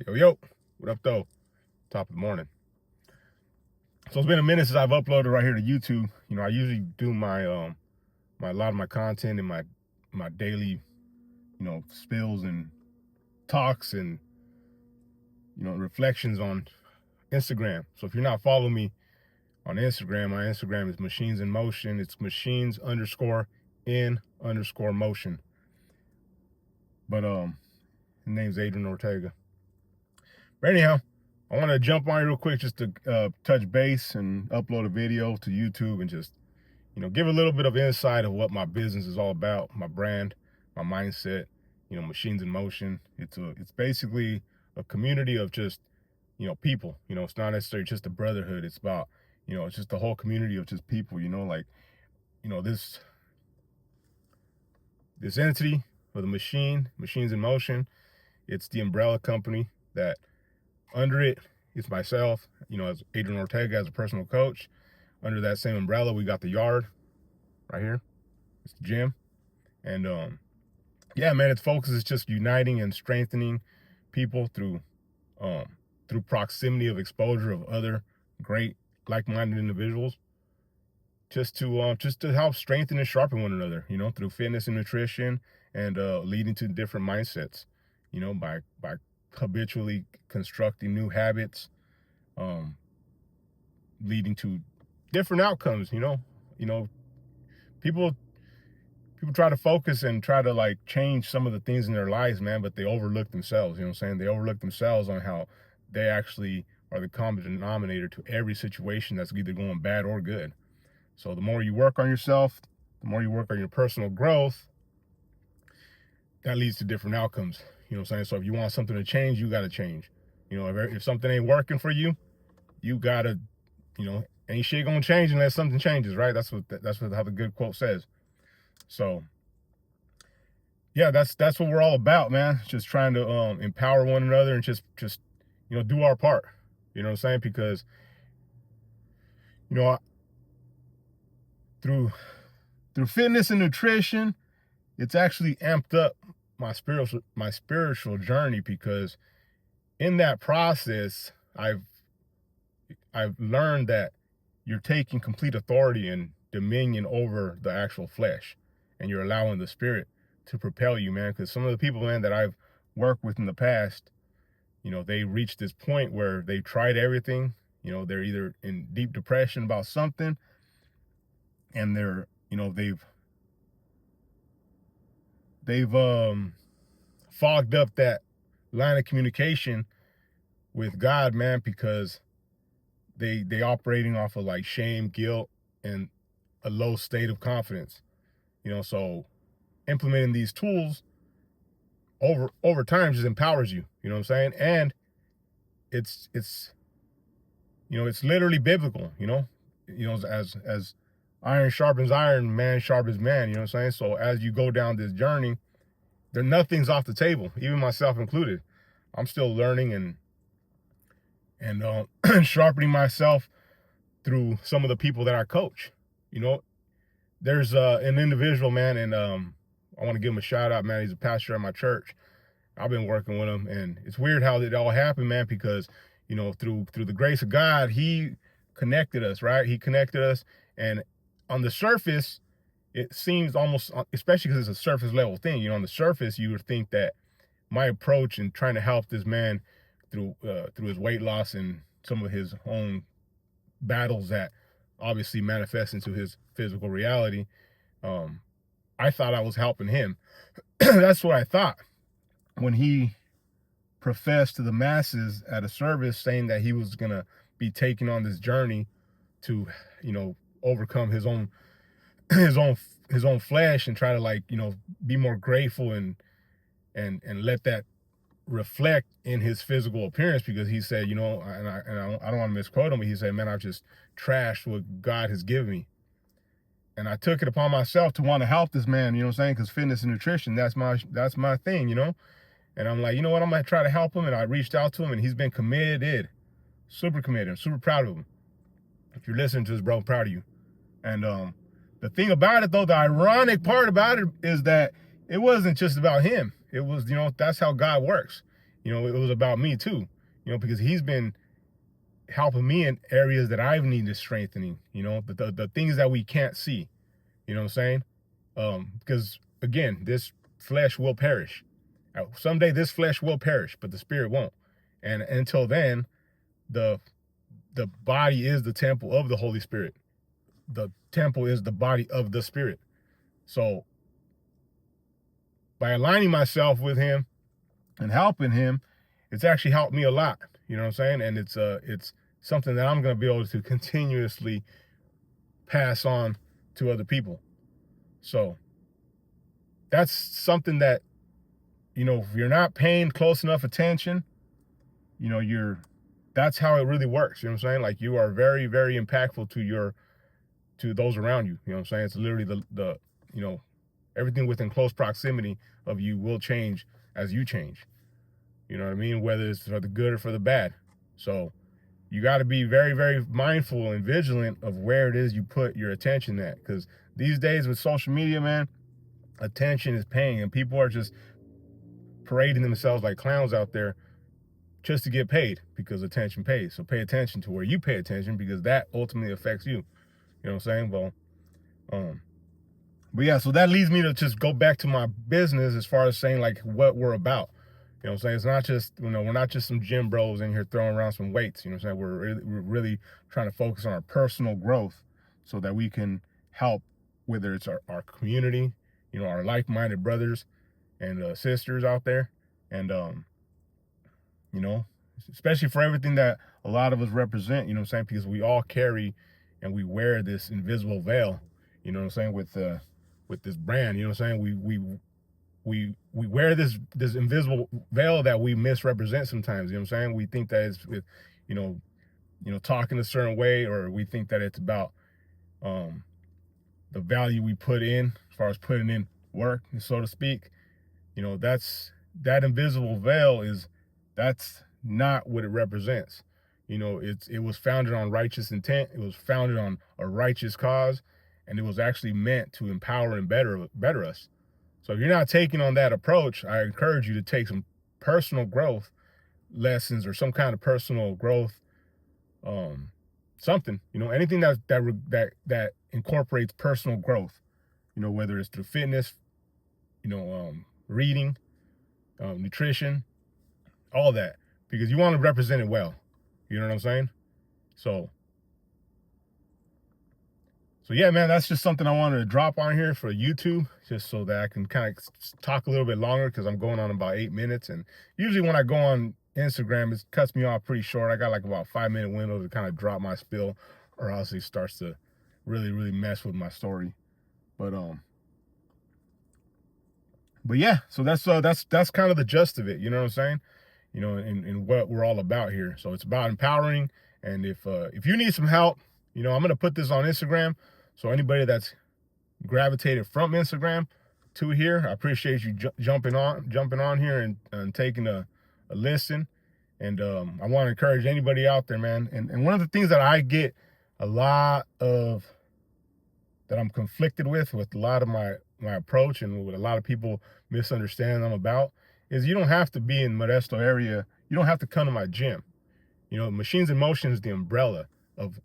Yo, what up though? Top of the morning. So it's been a minute since I've uploaded right here to YouTube. I usually do my a lot of my content and my daily, spills and talks and reflections on Instagram. So if you're not following me on Instagram, my Instagram is Machines in Motion. It's machines_in_motion. But his name's Adrian Ortega. But anyhow, I want to jump on here real quick just to touch base and upload a video to YouTube and just, give a little bit of insight of what my business is all about, my brand, my mindset, Machines in Motion. It's basically a community of just, people. It's not necessarily just a brotherhood. It's about, it's just a whole community of just people, this entity or the Machines in Motion. It's the umbrella company that under it, it's myself, as Adrian Ortega as a personal coach. Under that same umbrella, we got the yard right here. It's the gym. And yeah, man, its focus is just uniting and strengthening people through proximity of exposure of other great like-minded individuals. Just to help strengthen and sharpen one another, through fitness and nutrition and leading to different mindsets, by habitually constructing new habits, leading to different outcomes. People try to focus and try to like change some of the things in their lives, man, but they overlook themselves. They overlook themselves on how they actually are the common denominator to every situation that's either going bad or good. So the more you work on yourself, the more you work on your personal growth, that leads to different outcomes. So if you want something to change, you got to change. If something ain't working for you, you got to, ain't shit gonna change unless something changes, right? That's how the good quote says. So yeah, that's what we're all about, man. Just trying to empower one another and just do our part. You know what I'm saying? Because through fitness and nutrition, it's actually amped up my spiritual journey, because in that process, I've learned that you're taking complete authority and dominion over the actual flesh, and you're allowing the spirit to propel you, man. Because some of the people, man, that I've worked with in the past, they reached this point where they've tried everything. They're either in deep depression about something, and they're, they've fogged up that line of communication with God, man, because they operating off of like shame, guilt, and a low state of confidence. So implementing these tools over time just empowers you. You know what I'm saying? And it's literally biblical. As iron sharpens iron, man sharpens man. You know what I'm saying? So as you go down this journey, nothing's off the table, even myself included. I'm still learning and sharpening myself through some of the people that I coach. There's an individual, man, and I want to give him a shout out, man. He's a pastor at my church. I've been working with him, and it's weird how it all happened, man, because through the grace of God, he connected us, right? He connected us, and on the surface, it seems almost, especially because it's a surface level thing, on the surface, you would think that my approach in trying to help this man through his weight loss and some of his own battles that obviously manifest into his physical reality, I thought I was helping him. That's what I thought when he professed to the masses at a service saying that he was going to be taking on this journey to, overcome his own flesh and try to be more grateful and let that reflect in his physical appearance, because he said, and I don't want to misquote him, but he said, man, I've just trashed what God has given me. And I took it upon myself to want to help this man, because fitness and nutrition, that's my thing, And I'm like, you know what, I'm going to try to help him. And I reached out to him, and he's been committed, super committed. I'm super proud of him. If you're listening to this, bro, I'm proud of you. And the thing about it, though, the ironic part about it is that it wasn't just about him. It was, that's how God works. you know, it was about me too, you know, because he's been helping me in areas that I've needed strengthening, you know, the things that we can't see, you know what I'm saying? Because again, this flesh will perish. Someday this flesh will perish, but the spirit won't. And until then, the body is the temple of the Holy Spirit. The temple is the body of the Spirit. So by aligning myself with him and helping him, it's actually helped me a lot. You know what I'm saying? And it's something that I'm going to be able to continuously pass on to other people. So that's something that, you know, if you're not paying close enough attention, you know, that's how it really works. You know what I'm saying? Like, you are very, very impactful to those around you. You know what I'm saying? It's literally the you know, everything within close proximity of you will change as you change. You know what I mean? Whether it's for the good or for the bad. So you got to be very, very mindful and vigilant of where it is you put your attention at. Because these days with social media, man, attention is paying, and people are just parading themselves like clowns out there just to get paid, because attention pays. So pay attention to where you pay attention, because that ultimately affects you. You know what I'm saying? Well, but yeah, so that leads me to just go back to my business as far as saying like what we're about. You know what I'm saying? It's not just, you know, we're not just some gym bros in here throwing around some weights. You know what I'm saying? We're really trying to focus on our personal growth so that we can help, whether it's our community, you know, our like-minded brothers and sisters out there. And, you know, especially for everything that a lot of us represent, you know what I'm saying? Because we all carry and we wear this invisible veil, you know what I'm saying, with this brand, you know what I'm saying? We wear this invisible veil that we misrepresent sometimes, you know what I'm saying? We think that it's with, you know, talking a certain way, or we think that it's about the value we put in as far as putting in work, so to speak. You know, that invisible veil that's not what it represents. You know, it was founded on righteous intent. It was founded on a righteous cause, and it was actually meant to empower and better us. So if you're not taking on that approach, I encourage you to take some personal growth lessons, or some kind of personal growth, something, you know, anything that incorporates personal growth, you know, whether it's through fitness, you know, reading, nutrition, all that, because you want to represent it well. You know what I'm saying? So yeah, man, that's just something I wanted to drop on here for YouTube, just so that I can kind of talk a little bit longer, because I'm going on about 8 minutes. And usually when I go on Instagram, it cuts me off pretty short. I got like about a 5-minute window to kind of drop my spill, or else it starts to really, really mess with my story. But yeah, so that's kind of the gist of it. You know what I'm saying? You know, and what we're all about here. So it's about empowering. And if you need some help, you know, I'm gonna put this on Instagram. So anybody that's gravitated from Instagram to here, I appreciate you jumping on here and taking a listen. And I want to encourage anybody out there, man. And one of the things that I get a lot of, that I'm conflicted with a lot of my approach, and what a lot of people misunderstand I'm about, is you don't have to be in Modesto area. You don't have to come to my gym. You know, Machines in Motion is the umbrella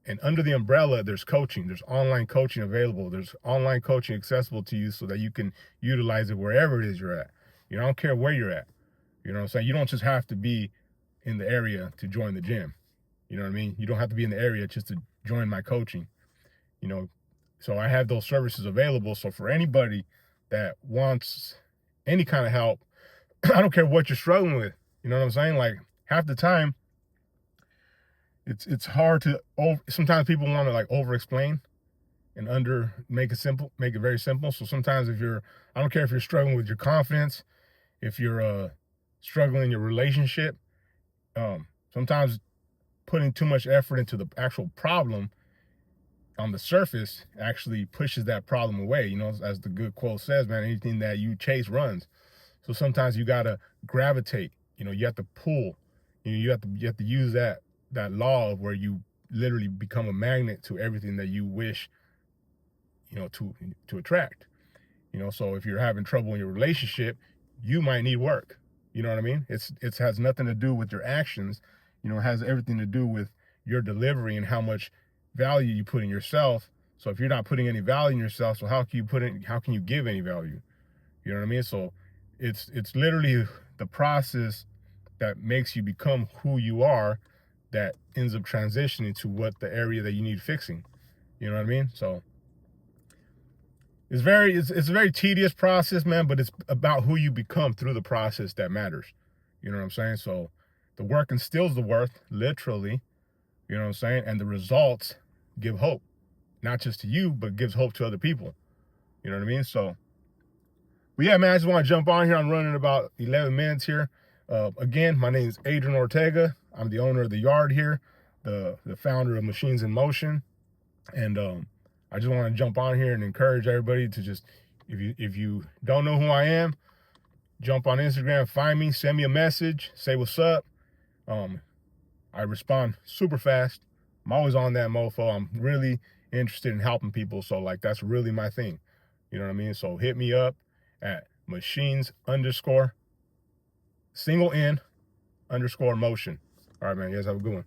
and under the umbrella, there's coaching. There's online coaching available. There's online coaching accessible to you so that you can utilize it wherever it is you're at. You know, I don't care where you're at. You know what I'm saying? You don't just have to be in the area to join the gym. You know what I mean? You don't have to be in the area just to join my coaching. You know, so I have those services available. So for anybody that wants any kind of help, I don't care what you're struggling with. You know what I'm saying? Like, half the time, it's hard to sometimes people want to like over explain and make it very simple. So sometimes I don't care if you're struggling with your confidence, if you're struggling in your relationship, sometimes putting too much effort into the actual problem on the surface actually pushes that problem away. You know, as the good quote says, man, anything that you chase runs. So sometimes you gotta gravitate. You know, you have to pull. You have to use that law of where you literally become a magnet to everything that you wish, you know, to attract. You know, so if you're having trouble in your relationship, you might need work. You know what I mean? It has nothing to do with your actions. You know, it has everything to do with your delivery and how much value you put in yourself. So if you're not putting any value in yourself, so how can you give any value? You know what I mean? So it's literally the process that makes you become who you are that ends up transitioning to what the area that you need fixing. You know what I mean? So it's a very tedious process, man, but it's about who you become through the process that matters. You know what I'm saying? So the work instills the worth, literally, you know what I'm saying? And the results give hope, not just to you, but gives hope to other people. You know what I mean? So, but yeah, man, I just want to jump on here. I'm running about 11 minutes here. Again, my name is Adrian Ortega. I'm the owner of The Yard here, the founder of Machines in Motion. And I just want to jump on here and encourage everybody to just, if you don't know who I am, jump on Instagram, find me, send me a message, say what's up. I respond super fast. I'm always on that mofo. I'm really interested in helping people. So like, that's really my thing. You know what I mean? So hit me up at machines_motion. All right, man. You guys have a good one.